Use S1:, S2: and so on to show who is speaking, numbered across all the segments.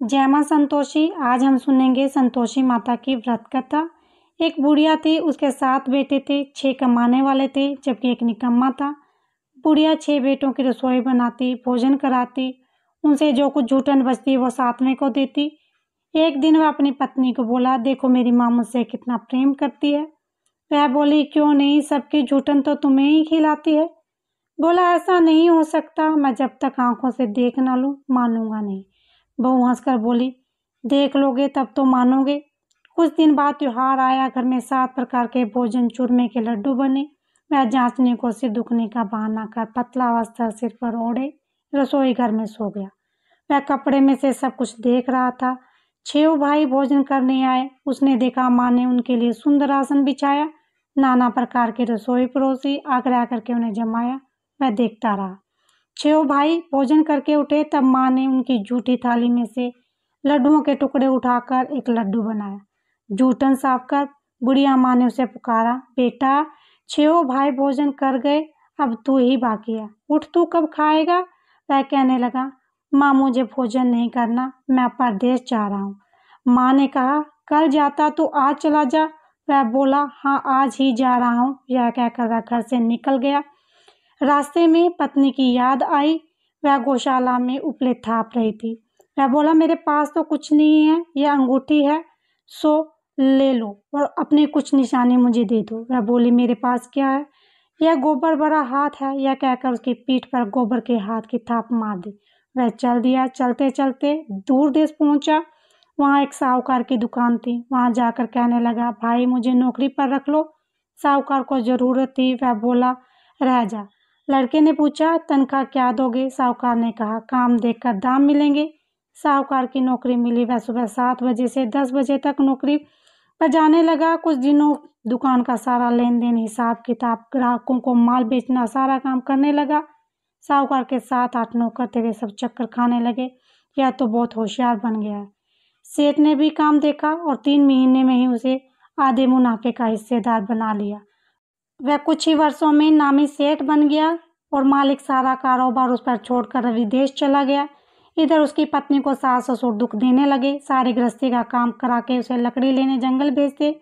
S1: जय मां संतोषी। आज हम सुनेंगे संतोषी माता की व्रत कथा। एक बुढ़िया थी, उसके 7 बेटे थे। 6 कमाने वाले थे जबकि एक निकम्मा था। बुढ़िया 6 बेटों की रसोई बनाती, भोजन कराती, उनसे जो कुछ जूठन बचती वो 7वें को देती। एक दिन वह अपनी पत्नी को बोला, देखो मेरी माँ मुझसे कितना प्रेम करती है। वह बोली, क्यों नहीं, सबकी जूठन तो तुम्हें ही खिलाती है। बोला, ऐसा नहीं हो सकता, मैं जब तक आंखों से देख ना लूं मानूंगा नहीं। बहू हंसकर बोली, देख लोगे तब तो मानोगे। कुछ दिन बाद त्योहार आया। घर में 7 प्रकार के भोजन, चूरमे के लड्डू बने। वह जांचने को सिर दुखने का बहाना कर पतला वस्त्र सिर पर ओढ़े रसोई घर में सो गया। वह कपड़े में से सब कुछ देख रहा था। 6 भाई भोजन करने आए। उसने देखा माँ ने उनके लिए सुंदर आसन बिछाया, नाना प्रकार की रसोई परोसी, आग्रह करके उन्हें जमाया। वह देखता रहा। 6 भाई भोजन करके उठे तब माँ ने उनकी जूठी थाली में से लड्डुओं के टुकड़े उठाकर एक लड्डू बनाया। जूठन साफ कर बुढ़िया माँ ने उसे पुकारा, बेटा 6 भाई भोजन कर गए, अब तू ही बाकी है, उठ, तू कब खाएगा। वह कहने लगा, माँ मुझे भोजन नहीं करना, मैं परदेश जा रहा हूँ। माँ ने कहा, कल जाता तो आज चला जा। वह बोला, हाँ आज ही जा रहा हूँ। यह कहकर वह घर से निकल गया। रास्ते में पत्नी की याद आई। वह गौशाला में उपले थाप रही थी। वह बोला, मेरे पास तो कुछ नहीं है, यह अंगूठी है, सो ले लो और अपनी कुछ निशानी मुझे दे दो। वह बोली, मेरे पास क्या है, यह गोबर भरा हाथ है। यह कहकर उसकी पीठ पर गोबर के हाथ की थाप मार दी। वह चल दिया। चलते चलते दूर देश पहुंचा। वहाँ एक साहूकार की दुकान थी। वहाँ जाकर कहने लगा, भाई मुझे नौकरी पर रख लो। साहूकार को जरूरत थी। वह बोला, रह जा। लड़के ने पूछा, तनख्वाह क्या दोगे। साहूकार ने कहा, काम देखकर दाम मिलेंगे। साहूकार की नौकरी मिली। वह सुबह 7 बजे से 10 बजे तक नौकरी पर जाने लगा। कुछ दिनों दुकान का सारा लेन देन, हिसाब किताब, ग्राहकों को माल बेचना, सारा काम करने लगा। साहूकार के 7-8 नौकर थे, वे सब चक्कर खाने लगे। यह तो बहुत होशियार बन गया है। सेठ ने भी काम देखा और 3 महीने में ही उसे आधे मुनाफे का हिस्सेदार बना लिया। वह कुछ ही वर्षों में नामी सेठ बन गया और मालिक सारा कारोबार उस पर छोड़कर विदेश चला गया। इधर उसकी पत्नी को सास ससुर दुख देने लगे। सारे गृहस्थी का काम करा के उसे लकड़ी लेने जंगल भेजते।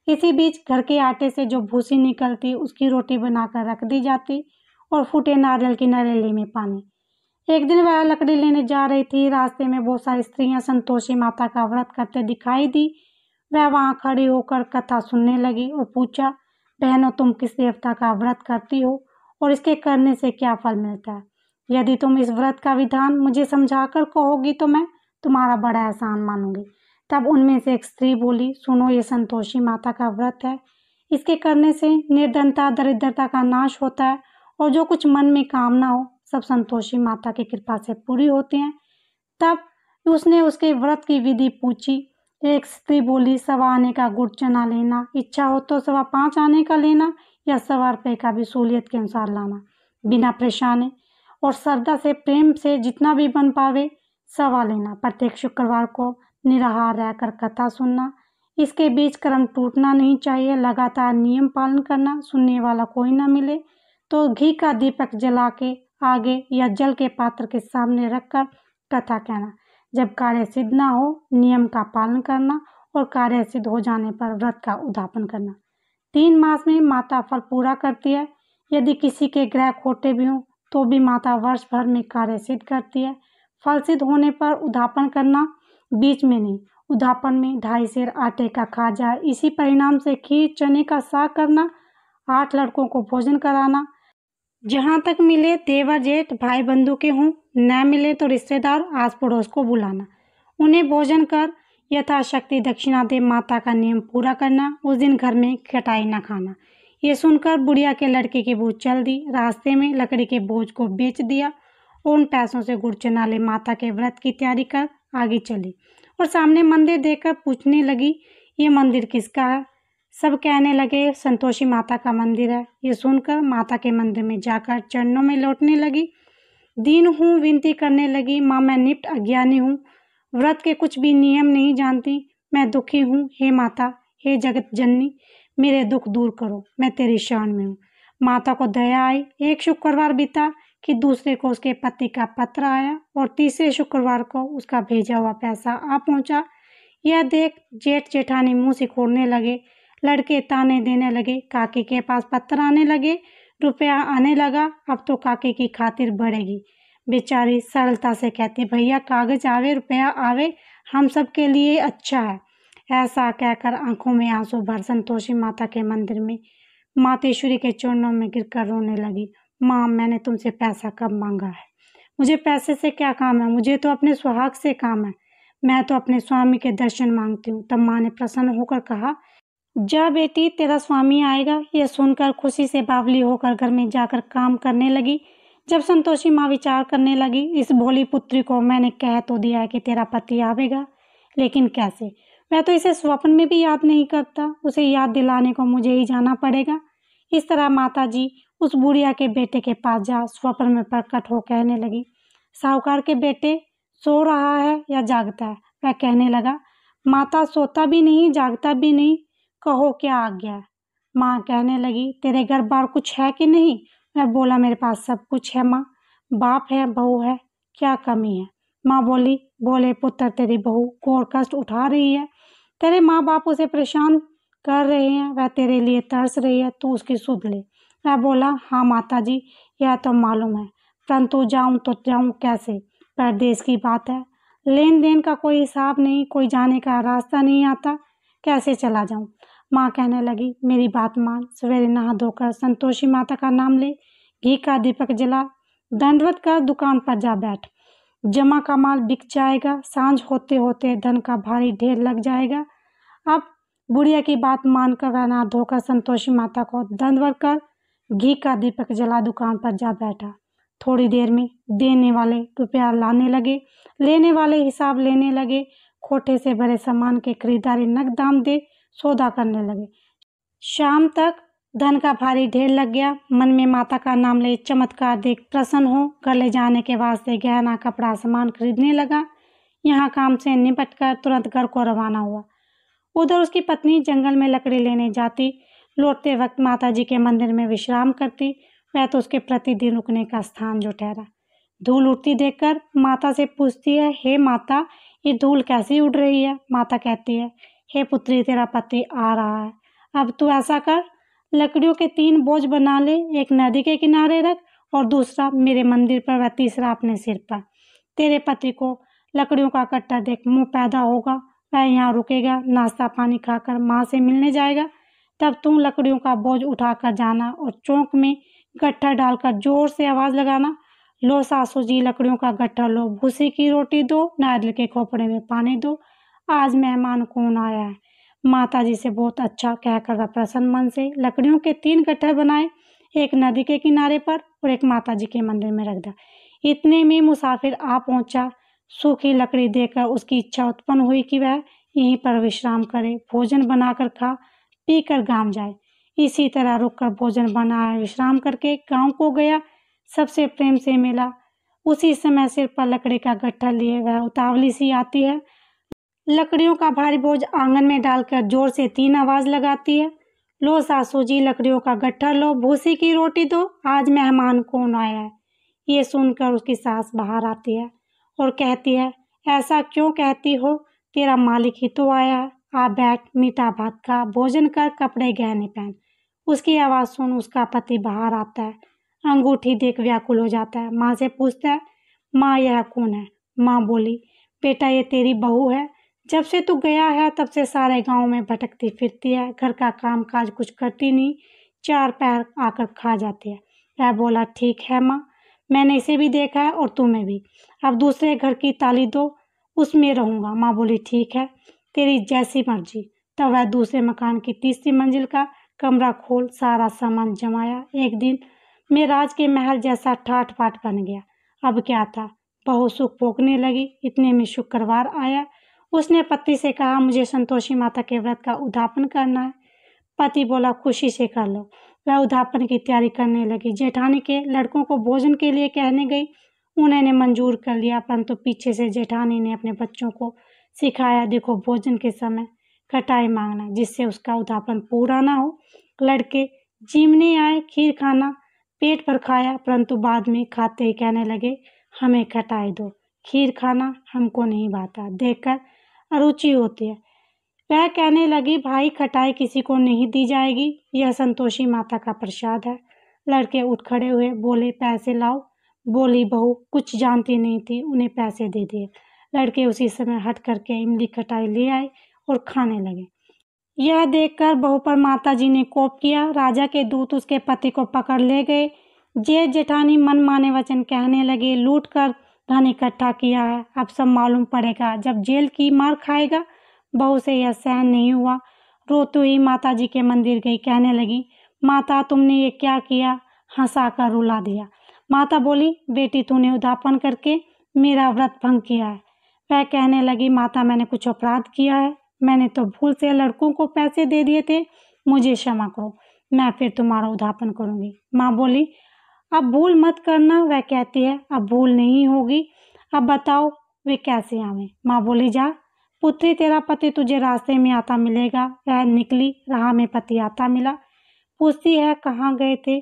S1: इसी बीच घर के आटे से जो भूसी निकलती उसकी रोटी बनाकर रख दी जाती और फूटे नारियल की नरेली में पानी। एक दिन वह लकड़ी लेने जा रही थी। रास्ते में बहुत सारी स्त्रियां संतोषी माता का व्रत करते दिखाई दी। वह वहां खड़ी होकर कथा सुनने लगी और पूछा, बहनों तुम किस देवता का व्रत करती हो और इसके करने से क्या फल मिलता है। यदि तुम इस व्रत का विधान मुझे समझाकर कहोगी तो मैं तुम्हारा बड़ा एहसान मानूंगी। तब उनमें से एक स्त्री बोली, सुनो, ये संतोषी माता का व्रत है। इसके करने से निर्धनता दरिद्रता का नाश होता है और जो कुछ मन में कामना हो सब संतोषी माता की कृपा से पूरी होती हैं। तब उसने उसके व्रत की विधि पूछी। एक स्त्री बोली, 1.25 आने का गुड़ चना लेना, इच्छा हो तो 5.25 आने का लेना या 1.25 रुपये का भी सहूलियत के अनुसार लाना, बिना परेशानी और श्रद्धा से प्रेम से जितना भी बन पावे 1.25 लेना। प्रत्येक शुक्रवार को निराहार रहकर कथा सुनना। इसके बीच कर्म टूटना नहीं चाहिए। लगातार नियम पालन करना। सुनने वाला कोई ना मिले तो घी का दीपक जला के आगे या जल के पात्र के सामने रखकर कथा कहना। जब कार्य सिद्ध ना हो नियम का पालन करना और कार्य सिद्ध हो जाने पर व्रत का उद्यापन करना। 3 मास में माता फल पूरा करती है। यदि किसी के ग्रह खोटे भी हों तो भी माता वर्ष भर में कार्य सिद्ध करती है। फल सिद्ध होने पर उद्यापन करना, बीच में नहीं। उद्यापन में 2.5 सेर आटे का खाजा। इसी परिणाम से खीर चने का साग करना। 8 लड़कों को भोजन कराना। जहाँ तक मिले देवर जेठ भाई बंधु के हों, न मिले तो रिश्तेदार आस पड़ोस को बुलाना। उन्हें भोजन कर यथाशक्ति दक्षिणा दे माता का नियम पूरा करना। उस दिन घर में खटाई न खाना। ये सुनकर बुढ़िया के लड़के की बहू चल दी। रास्ते में लकड़ी के बोझ को बेच दिया और उन पैसों से गुड़ चना ले माता के व्रत की तैयारी कर आगे चली और सामने मंदिर देखकर पूछने लगी, ये मंदिर किसका है। सब कहने लगे, संतोषी माता का मंदिर है। ये सुनकर माता के मंदिर में जाकर चरणों में लौटने लगी। दीन हूँ, विनती करने लगी, माँ मैं निप्ट अज्ञानी हूँ, व्रत के कुछ भी नियम नहीं जानती, मैं दुखी हूँ। हे माता, हे जगत जननी, मेरे दुख दूर करो, मैं तेरी शरण में हूँ। माता को दया आई। एक शुक्रवार बीता। कि दूसरे को उसके पति का पत्र आया और तीसरे शुक्रवार को उसका भेजा हुआ पैसा आ पहुंचा। यह देख जेठ जेठानी मुंह सिकोड़ने लगे। लड़के ताने देने लगे। काकी के पास पत्र आने लगे, रुपया आने लगा, अब तो काकी की खातिर बढ़ेगी। बेचारी सरलता से कहती, भैया कागज आवे रुपया आवे, हम सब के लिए अच्छा है। ऐसा कहकर आंखों में आंसू भर संतोषी माता के मंदिर में मातेश्वरी के चरणों में गिरकर रोने लगी। माँ, मैंने तुमसे पैसा कब मांगा है? मुझे पैसे से क्या काम है? मुझे तो अपने सुहाग से काम है। मैं तो अपने स्वामी के दर्शन मांगती हूँ। तब माँ ने प्रसन्न होकर कहा, जा बेटी, तेरा स्वामी आएगा। यह सुनकर खुशी से बावली होकर घर में जाकर काम करने लगी। जब संतोषी माँ विचार करने लगी, इस भोली पुत्री को मैंने कह तो दिया है कि तेरा पति आवेगा, लेकिन कैसे? मैं तो इसे स्वप्न में भी याद नहीं करता। उसे याद दिलाने को मुझे ही जाना पड़ेगा। इस तरह माता जी उस बुढ़िया के बेटे के पास जा स्वप्न में प्रकट हो कहने लगी, साहूकार के बेटे, सो रहा है या जागता है? वह कहने लगा, माता सोता भी नहीं जागता भी नहीं, कहो क्या आज्ञा है? माँ कहने लगी, तेरे घर बार कुछ है कि नहीं? मैं बोला, मेरे पास सब कुछ है माँ, बाप है, बहू है, क्या कमी है? माँ बोली, बोले पुत्र, तेरी बहू घोर कष्ट उठा रही है। तेरे माँ बाप उसे परेशान कर रहे हैं, वह तेरे लिए तरस रही है, तू उसकी सुध ले। मैं बोला, हाँ माता जी, यह तो मालूम है, परंतु जाऊं तो जाऊं कैसे? परदेश की बात है, लेन देन का कोई हिसाब नहीं, कोई जाने का रास्ता नहीं आता, कैसे चला जाऊं? माँ कहने लगी, मेरी बात मान, सवेरे नहा धोकर संतोषी माता का नाम ले, घी का दीपक जला, दंडवत कर दुकान पर जा बैठ। जमा का माल बिक जाएगा, सांझ होते होते धन का भारी ढेर लग जाएगा। अब बुढ़िया की बात मानकर वह नहा धोकर संतोषी माता को दंडवत कर घी का दीपक जला दुकान पर जा बैठा। थोड़ी देर में देने वाले रुपया लाने लगे, लेने वाले हिसाब लेने लगे, खोटे से भरे सामान के खरीदारी नकद दाम दे सौदा करने लगे। शाम तक धन का भारी ढेर लग गया। मन में माता का नाम ले चमत्कार देख प्रसन्न हो घर ले जाने के वास्ते गहना कपड़ा सामान खरीदने लगा। यहाँ काम से निपट कर तुरंत घर को रवाना हुआ। उधर उसकी पत्नी जंगल में लकड़ी लेने जाती, लौटते वक्त माता जी के मंदिर में विश्राम करती। वह तो उसके प्रतिदिन रुकने का स्थान जो ठहरा। धूल उड़ती देखकर माता से पूछती है, हे माता, ये धूल कैसी उड़ रही है? माता कहती है, हे पुत्री, तेरा पति आ रहा है, अब तू ऐसा कर, लकड़ियों के 3 बोझ बना ले, एक नदी के किनारे रख और दूसरा मेरे मंदिर पर व तीसरा अपने सिर पर। तेरे पति को लकड़ियों का कट्टा देख मुंह पैदा होगा, वह यहाँ रुकेगा, नाश्ता पानी खाकर माँ से मिलने जाएगा। तब तुम लकड़ियों का बोझ उठाकर जाना और चौक में गट्ठा डालकर जोर से आवाज़ लगाना, लो सासू जी लकड़ियों का गट्ठा लो, भूसी की रोटी दो, नारियल के खोपड़े में पानी दो, आज मेहमान कौन आया है? माता जी से बहुत अच्छा कहकर वह प्रसन्न मन से लकड़ियों के 3 गट्ठे बनाए, एक नदी के किनारे पर और एक माता जी के मंदिर में रख दिया। इतने में मुसाफिर आ पहुंचा। सूखी लकड़ी देखकर उसकी इच्छा उत्पन्न हुई कि वह यहीं पर विश्राम करे, भोजन बनाकर खा पी कर गांव जाए। इसी तरह रुककर भोजन बनाया, विश्राम करके गांव को गया, सबसे प्रेम से मिला। उसी समय सिर पर लकड़ी का गट्ठा लिए वह उतावली सी आती है, लकड़ियों का भारी बोझ आंगन में डालकर जोर से 3 आवाज लगाती है, लो सासू जी लकड़ियों का गट्ठा लो, भूसी की रोटी दो, आज मेहमान कौन आया है? ये सुनकर उसकी सास बाहर आती है और कहती है, ऐसा क्यों कहती हो? तेरा मालिक ही तो आया है, आ बैठ, मीठा भात खा, भोजन कर, कपड़े गहने पहन। उसकी आवाज़ सुन उसका पति बाहर आता है, अंगूठी देख व्याकुल हो जाता है। माँ से पूछता है, माँ यह कौन है? माँ बोली, बेटा ये तेरी बहू है, जब से तू गया है तब से सारे गांव में भटकती फिरती है, घर का काम काज कुछ करती नहीं, 4 पैर आकर खा जाती है। वह बोला, ठीक है माँ, मैंने इसे भी देखा है और तुम्हें भी, अब दूसरे घर की ताली दो, उसमें रहूँगा। माँ बोली, ठीक है, तेरी जैसी मर्जी। तब वह दूसरे मकान की 3री मंजिल का कमरा खोल सारा सामान जमाया। एक दिन में राज के महल जैसा ठाट बाट बन गया। अब क्या था, बहू सुख भोगने लगी। इतने में शुक्रवार आया। उसने पति से कहा, मुझे संतोषी माता के व्रत का उद्यापन करना है। पति बोला, खुशी से कर लो। वह उद्यापन की तैयारी करने लगी। जेठानी के लड़कों को भोजन के लिए कहने गई, उन्होंने मंजूर कर लिया, परंतु पीछे से जेठानी ने अपने बच्चों को सिखाया, देखो भोजन के समय खटाई मांगना, जिससे उसका उद्यापन पूरा ना हो। लड़के जिमने आए, खीर खाना पेट भर खाया, परंतु बाद में खाते ही कहने लगे, हमें खटाई दो, खीर खाना हमको नहीं भाता, देखकर अरुचि होती है। वह कहने लगी, भाई खटाई किसी को नहीं दी जाएगी, यह संतोषी माता का प्रसाद है। लड़के उठ खड़े हुए, बोले, पैसे लाओ। बोली बहू कुछ जानती नहीं थी, उन्हें पैसे दे दिए। लड़के उसी समय हट करके इमली खटाई ले आए और खाने लगे। यह देखकर बहू पर माताजी ने कोप किया। राजा के दूत उसके पति को पकड़ ले गए। जेठ जेठानी मनमाने वचन कहने लगे, लूट कर धन इकट्ठा किया है, अब सब मालूम पड़ेगा जब जेल की मार खाएगा। बहू से यह सहन नहीं हुआ, रोती हुई माताजी के मंदिर गई। कहने लगी, माता तुमने ये क्या किया? हंसाकर रुला दिया। माता बोली, बेटी तूने उद्यापन करके मेरा व्रत भंग किया है। वह कहने लगी, माता मैंने कुछ अपराध किया है, मैंने तो भूल से लड़कों को पैसे दे दिए थे, मुझे क्षमा करो, मैं फिर तुम्हारा उद्यापन करूंगी। माँ बोली, अब भूल मत करना। वह कहती है, अब भूल नहीं होगी, अब बताओ वे कैसे आवे। माँ बोली, जा पुत्री, तेरा पति तुझे रास्ते में आता मिलेगा। वह निकली, राह में पति आता मिला। पूछती है, कहाँ गए थे?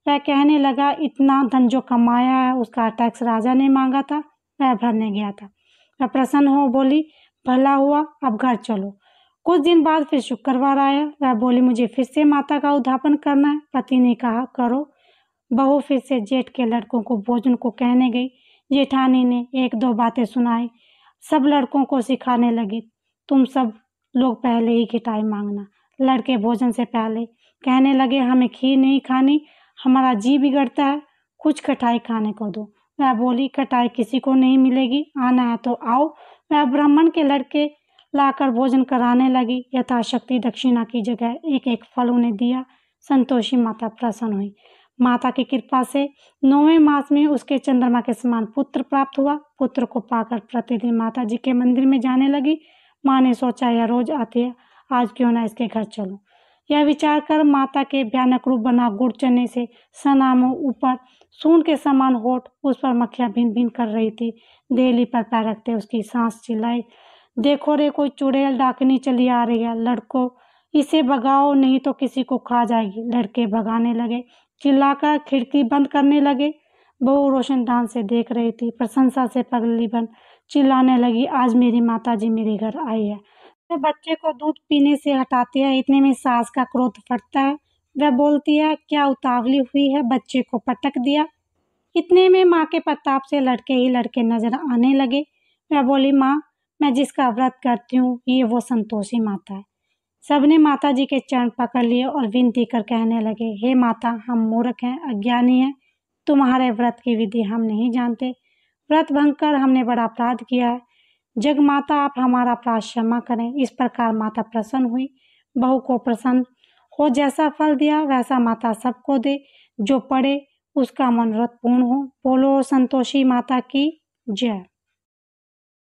S1: वह कहने लगा, इतना धन जो कमाया है उसका टैक्स राजा ने मांगा था, वह भरने गया था। वह प्रसन्न हो बोली, भला हुआ, अब घर चलो। कुछ दिन बाद फिर शुक्रवार आया। वह बोली, मुझे फिर से माता का उद्यापन करना है। पति ने कहा, करो। बहू फिर से जेठ के लड़कों को भोजन को कहने गई। जेठानी ने एक दो बातें सुनाई, सब लड़कों को सिखाने लगी, तुम सब लोग पहले ही खिटाई मांगना। लड़के भोजन से पहले कहने लगे, हमें खीर नहीं खानी, हमारा जी बिगड़ता है, कुछ खटाई खाने को दो। वह बोली, खटाई किसी को नहीं मिलेगी, आना है तो आओ। वह ब्राह्मण के लड़के लाकर भोजन कराने लगी। यथाशक्ति दक्षिणा की जगह एक एक फल उन्हें दिया। संतोषी माता प्रसन्न हुई। माता की कृपा से 9वें मास में उसके चंद्रमा के समान पुत्र प्राप्त हुआ। पुत्र को पाकर प्रतिदिन माता जी के मंदिर में जाने लगी। माँ ने सोचा, यह रोज आती है, आज क्यों ना इसके घर चलो। यह विचार कर माता के भयानक रूप बना गुड़ चने से सना मुँह, ऊपर सूंड के समान होठ, उस पर मक्खियां भिन भिन कर रही थी। देहली पर पैर रखते उसकी सांस चिल्लाई, देखो रे, कोई चुड़ैल डाकनी चली आ रही है, लड़कों इसे भगाओ नहीं तो किसी को खा जाएगी। लड़के भगाने लगे, चिल्लाकर खिड़की बंद करने लगे। बहू रोशनदान से देख रही थी, प्रशंसा से पगली बन चिल्लाने लगी, आज मेरी माताजी मेरे घर आई है। वह बच्चे को दूध पीने से हटाती है, इतने में सास का क्रोध फटता है। वह बोलती है, क्या उतावली हुई है, बच्चे को पटक दिया। इतने में माँ के प्रताप से लड़के ही लड़के नजर आने लगे। वह बोली, माँ मैं जिसका व्रत करती हूँ ये वो संतोषी माता है। सबने माता जी के चरण पकड़ लिए और विनती कर कहने लगे, हे माता, हम मूर्ख हैं, अज्ञानी हैं, तुम्हारे व्रत की विधि हम नहीं जानते, व्रत भंग कर हमने बड़ा अपराध किया है, जग माता आप हमारा अपराध क्षमा करें। इस प्रकार माता प्रसन्न हुई। बहू को प्रसन्न हो जैसा फल दिया वैसा माता सबको दे, जो पढ़े उसका मनोरथ पूर्ण हो। बोलो संतोषी माता की जय।